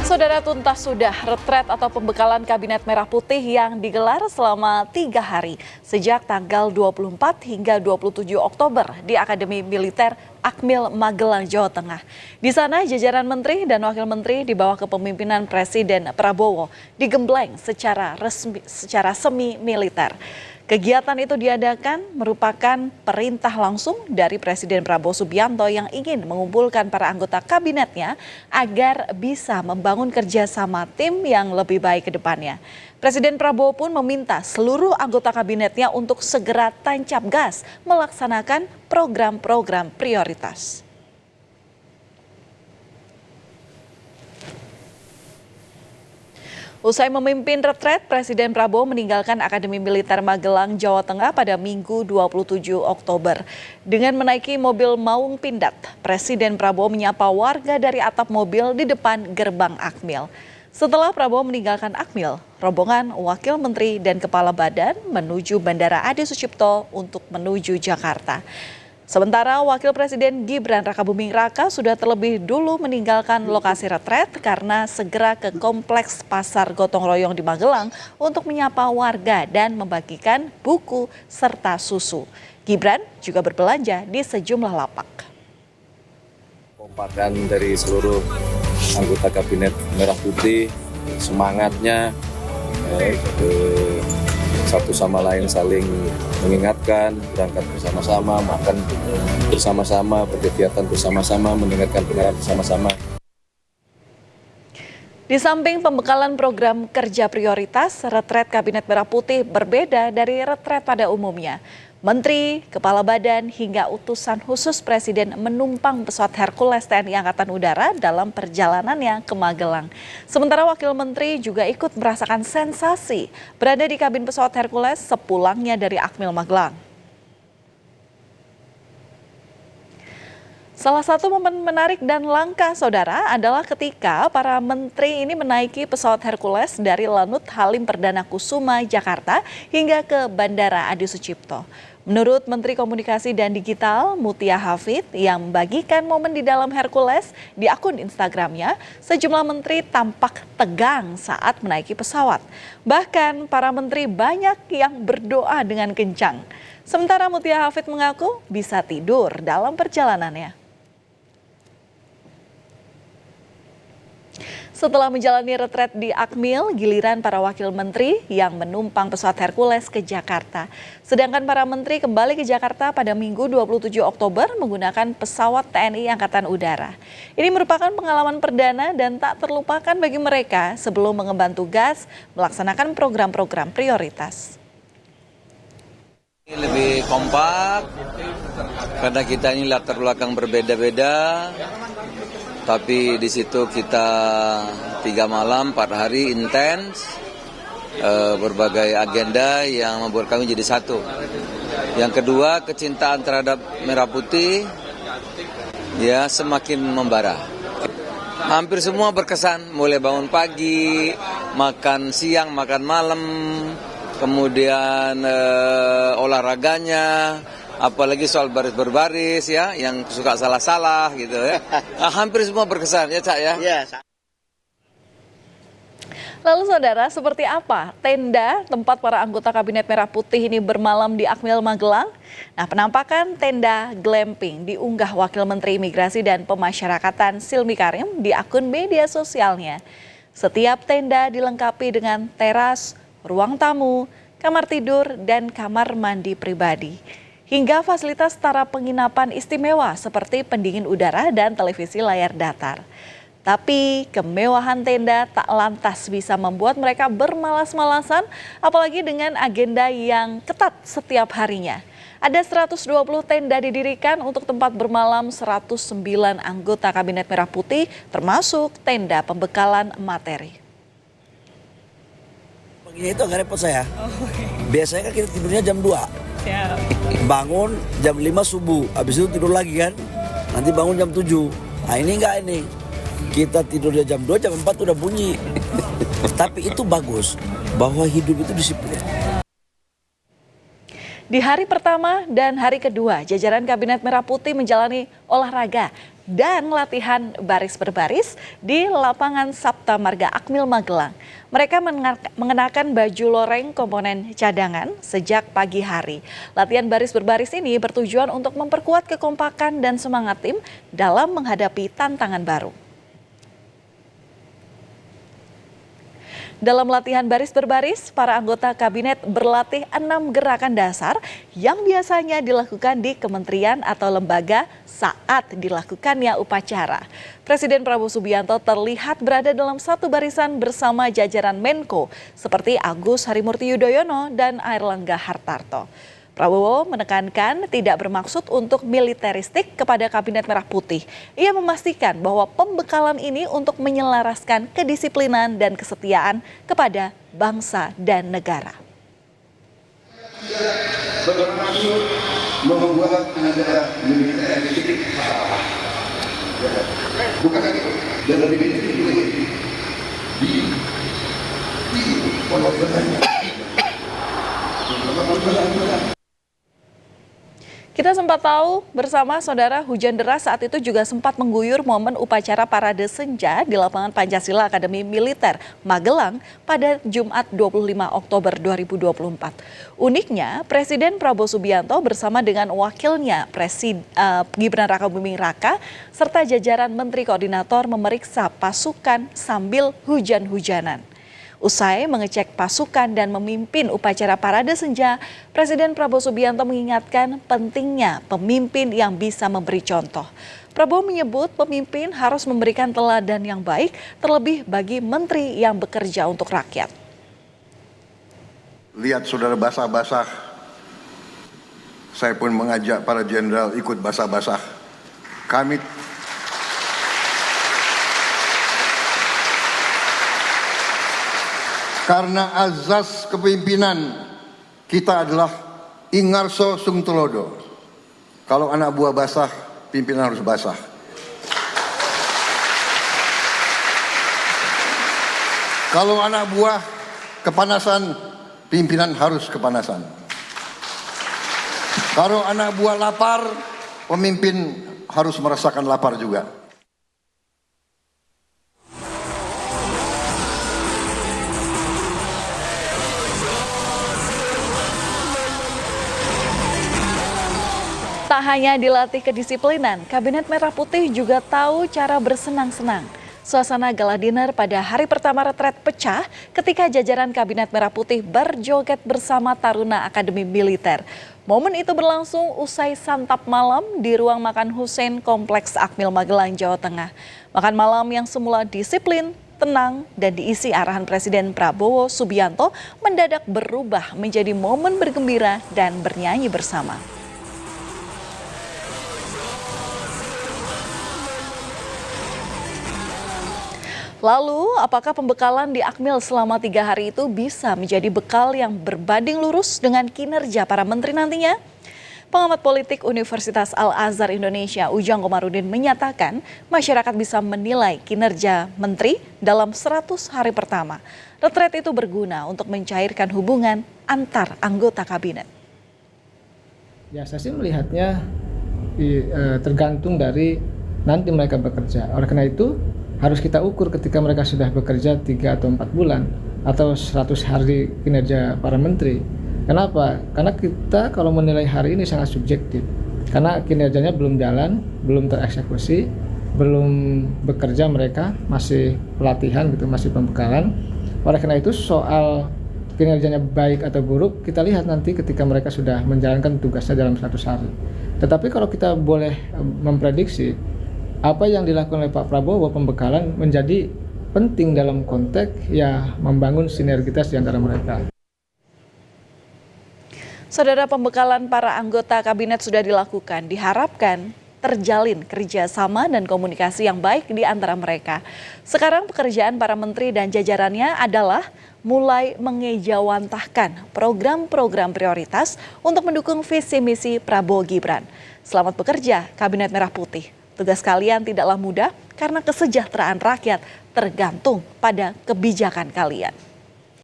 Saudara, tuntas sudah retret atau pembekalan Kabinet Merah Putih yang digelar selama 3 hari sejak tanggal 24 hingga 27 Oktober di Akademi Militer Akmil Magelang, Jawa Tengah. Di sana jajaran menteri dan wakil menteri di bawah kepemimpinan Presiden Prabowo digembleng secara semi militer. Kegiatan itu diadakan merupakan perintah langsung dari Presiden Prabowo Subianto yang ingin mengumpulkan para anggota kabinetnya agar bisa membangun kerjasama tim yang lebih baik ke depannya. Presiden Prabowo pun meminta seluruh anggota kabinetnya untuk segera tancap gas melaksanakan program-program prioritas. Usai memimpin retret, Presiden Prabowo meninggalkan Akademi Militer Magelang, Jawa Tengah pada Minggu 27 Oktober. Dengan menaiki mobil Maung Pindad, Presiden Prabowo menyapa warga dari atap mobil di depan gerbang Akmil. Setelah Prabowo meninggalkan Akmil, rombongan wakil menteri dan kepala badan menuju Bandara Adi Sucipto untuk menuju Jakarta. Sementara Wakil Presiden Gibran Rakabuming Raka sudah terlebih dulu meninggalkan lokasi retret karena segera ke Kompleks Pasar Gotong Royong di Magelang untuk menyapa warga dan membagikan buku serta susu. Gibran juga berbelanja di sejumlah lapak. Kompakan dari seluruh anggota Kabinet Merah Putih, semangatnya satu sama lain saling mengingatkan, berangkat bersama-sama, makan bersama-sama, berkegiatan bersama-sama, mendengarkan pengajaran bersama-sama. Di samping pembekalan program kerja prioritas, retret Kabinet Merah Putih berbeda dari retret pada umumnya. Menteri, kepala badan, hingga utusan khusus Presiden menumpang pesawat Hercules TNI Angkatan Udara dalam perjalanannya ke Magelang. Sementara Wakil Menteri juga ikut merasakan sensasi berada di kabin pesawat Hercules sepulangnya dari Akmil Magelang. Salah satu momen menarik dan langka, saudara, adalah ketika para menteri ini menaiki pesawat Hercules dari Lanut Halim Perdana Kusuma, Jakarta, hingga ke Bandara Adi Sucipto. Menurut Menteri Komunikasi dan Digital Mutia Hafid yang membagikan momen di dalam Hercules di akun Instagramnya, sejumlah menteri tampak tegang saat menaiki pesawat. Bahkan para menteri banyak yang berdoa dengan kencang. Sementara Mutia Hafid mengaku bisa tidur dalam perjalanannya. Setelah menjalani retret di Akmil, giliran para wakil menteri yang menumpang pesawat Hercules ke Jakarta. Sedangkan para menteri kembali ke Jakarta pada Minggu 27 Oktober menggunakan pesawat TNI Angkatan Udara. Ini merupakan pengalaman perdana dan tak terlupakan bagi mereka sebelum mengemban tugas melaksanakan program-program prioritas. Lebih kompak karena kita ini latar belakang berbeda-beda. Tapi di situ kita 3 malam 4 hari intens, berbagai agenda yang membuat kami jadi satu. Yang kedua, kecintaan terhadap Merah Putih ya semakin membara. Hampir semua berkesan, mulai bangun pagi, makan siang, makan malam, kemudian olahraganya. Apalagi soal baris berbaris ya, yang suka salah-salah gitu ya. Hampir semua berkesan ya Cak ya. Lalu saudara, seperti apa tenda tempat para anggota Kabinet Merah Putih ini bermalam di Akmil Magelang? Nah, penampakan tenda glamping diunggah Wakil Menteri Imigrasi dan Pemasyarakatan Silmi Karim di akun media sosialnya. Setiap tenda dilengkapi dengan teras, ruang tamu, kamar tidur, dan kamar mandi pribadi. Hingga fasilitas setara penginapan istimewa seperti pendingin udara dan televisi layar datar. Tapi kemewahan tenda tak lantas bisa membuat mereka bermalas-malasan, apalagi dengan agenda yang ketat setiap harinya. Ada 120 tenda didirikan untuk tempat bermalam 109 anggota Kabinet Merah Putih, termasuk tenda pembekalan materi. Begini itu agak repot saya. Biasanya kan kita tidurnya jam 2. Bangun jam 5 subuh, habis itu tidur lagi kan, nanti bangun jam 7. Nah ini enggak ini, kita tidurnya jam 2, jam 4 udah bunyi. Tapi itu bagus, bahwa hidup itu disiplin. Di hari pertama dan hari kedua, jajaran Kabinet Merah Putih menjalani olahraga dan latihan baris berbaris di lapangan Sapta Marga Akmil Magelang. Mereka mengenakan baju loreng komponen cadangan sejak pagi hari. Latihan baris berbaris ini bertujuan untuk memperkuat kekompakan dan semangat tim dalam menghadapi tantangan baru. Dalam latihan baris berbaris, para anggota kabinet berlatih 6 gerakan dasar yang biasanya dilakukan di kementerian atau lembaga saat dilakukannya upacara. Presiden Prabowo Subianto terlihat berada dalam satu barisan bersama jajaran Menko seperti Agus Harimurti Yudhoyono dan Airlangga Hartarto. Prabowo menekankan tidak bermaksud untuk militeristik kepada Kabinet Merah Putih. Ia memastikan bahwa pembekalan ini untuk menyelaraskan kedisiplinan dan kesetiaan kepada bangsa dan negara. Bermaksud membuat negara militeristik, bukan dalam militeristik di pembangunan. Kita sempat tahu bersama saudara hujan deras saat itu juga sempat mengguyur momen upacara Parade Senja di lapangan Pancasila Akademi Militer Magelang pada Jumat 25 Oktober 2024. Uniknya, Presiden Prabowo Subianto bersama dengan wakilnya Gibran Rakabuming Raka serta jajaran Menteri Koordinator memeriksa pasukan sambil hujan-hujanan. Usai mengecek pasukan dan memimpin upacara Parade Senja, Presiden Prabowo Subianto mengingatkan pentingnya pemimpin yang bisa memberi contoh. Prabowo menyebut pemimpin harus memberikan teladan yang baik, terlebih bagi menteri yang bekerja untuk rakyat. Lihat saudara basah-basah, saya pun mengajak para jenderal ikut basah-basah. Karena azas kepemimpinan kita adalah ingarso sung tulodo. Kalau anak buah basah, pimpinan harus basah. Kalau anak buah kepanasan, pimpinan harus kepanasan. Kalau anak buah lapar, pemimpin harus merasakan lapar juga. Tak hanya dilatih kedisiplinan, Kabinet Merah Putih juga tahu cara bersenang-senang. Suasana gala dinner pada hari pertama retret pecah ketika jajaran Kabinet Merah Putih berjoget bersama Taruna Akademi Militer. Momen itu berlangsung usai santap malam di ruang makan Hussein Kompleks Akmil Magelang, Jawa Tengah. Makan malam yang semula disiplin, tenang, dan diisi arahan Presiden Prabowo Subianto mendadak berubah menjadi momen bergembira dan bernyanyi bersama. Lalu, apakah pembekalan di Akmil selama 3 hari itu bisa menjadi bekal yang berbanding lurus dengan kinerja para menteri nantinya? Pengamat politik Universitas Al-Azhar Indonesia, Ujang Komarudin menyatakan masyarakat bisa menilai kinerja menteri dalam 100 hari pertama. Retret itu berguna untuk mencairkan hubungan antar anggota kabinet. Ya, saya sih melihatnya tergantung dari nanti mereka bekerja. Oleh karena itu, harus kita ukur ketika mereka sudah bekerja 3 atau 4 bulan atau 100 hari kinerja para menteri. Kenapa? Karena kita kalau menilai hari ini sangat subjektif. Karena kinerjanya belum jalan, belum tereksekusi, belum bekerja mereka, masih pelatihan gitu, masih pembekalan. Oleh karena itu soal kinerjanya baik atau buruk kita lihat nanti ketika mereka sudah menjalankan tugasnya dalam 100 hari. Tetapi kalau kita boleh memprediksi apa yang dilakukan oleh Pak Prabowo, pembekalan menjadi penting dalam konteks ya membangun sinergitas di antara mereka. Saudara, pembekalan para anggota kabinet sudah dilakukan. Diharapkan terjalin kerjasama dan komunikasi yang baik di antara mereka. Sekarang pekerjaan para menteri dan jajarannya adalah mulai mengejawantahkan program-program prioritas untuk mendukung visi misi Prabowo Gibran. Selamat bekerja, Kabinet Merah Putih. Tugas kalian tidaklah mudah karena kesejahteraan rakyat tergantung pada kebijakan kalian.